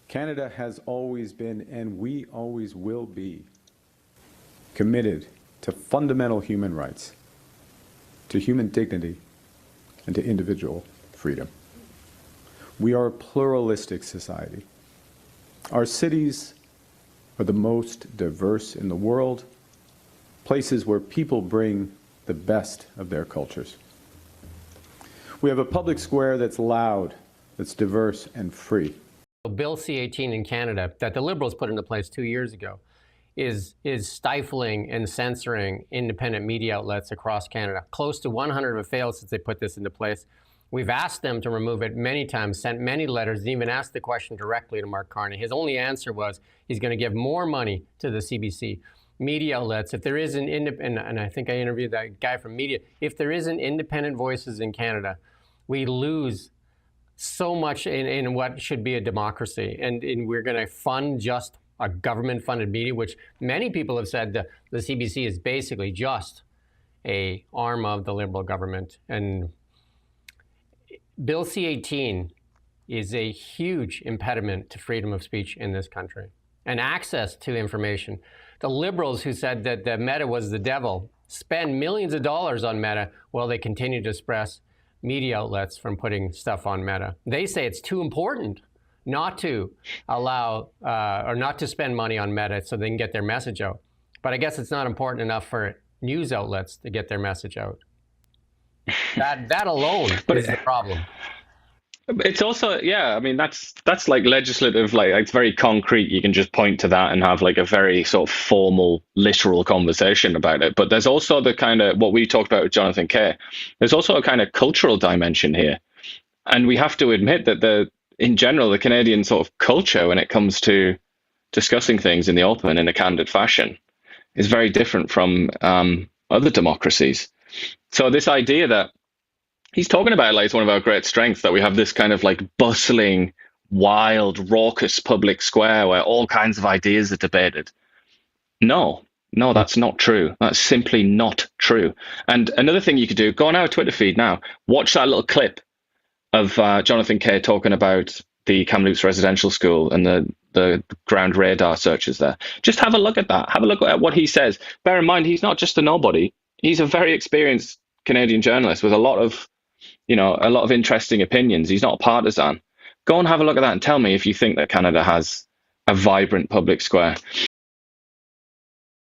Canada has always been, and we always will be, committed to fundamental human rights, to human dignity, and to individual freedom. We are a pluralistic society. Our cities are the most diverse in the world, places where people bring the best of their cultures. We have a public square that's loud, that's diverse and free. Bill C-18 in Canada that the Liberals put into place 2 years ago is stifling and censoring independent media outlets across Canada. Close to 100 have failed since they put this into place. We've asked them to remove it many times, sent many letters, and even asked the question directly to Mark Carney. His only answer was he's going to give more money to the CBC. Media outlets, if there is an independent, and I think I interviewed that guy from media, if there isn't independent voices in Canada, we lose so much in what should be a democracy. And we're going to fund just a government-funded media, which many people have said the CBC is basically just an arm of the Liberal government. And Bill C-18 is a huge impediment to freedom of speech in this country and access to information. The Liberals who said that the Meta was the devil spend millions of dollars on Meta while they continue to suppress media outlets from putting stuff on Meta. They say it's too important not to allow or not to spend money on Meta so they can get their message out. But I guess it's not important enough for news outlets to get their message out. That alone is the problem. It's also, yeah, I mean, that's like legislative, like it's very concrete. You can just point to that and have like a very sort of formal, literal conversation about it. But there's also the kind of what we talked about with Jonathan Kay. There's also a kind of cultural dimension here. And we have to admit that in general, the Canadian sort of culture when it comes to discussing things in the open in a candid fashion is very different from other democracies. So this idea that he's talking about, like, it's one of our great strengths that we have this kind of like bustling, wild, raucous public square where all kinds of ideas are debated. No, that's not true. That's simply not true. And another thing you could do, go on our Twitter feed now, watch that little clip of Jonathan Kay talking about the Kamloops Residential School and the ground radar searches there. Just have a look at that. Have a look at what he says. Bear in mind, he's not just a nobody. He's a very experienced Canadian journalist with a lot of interesting opinions. He's not a partisan. Go and have a look at that and tell me if you think that Canada has a vibrant public square.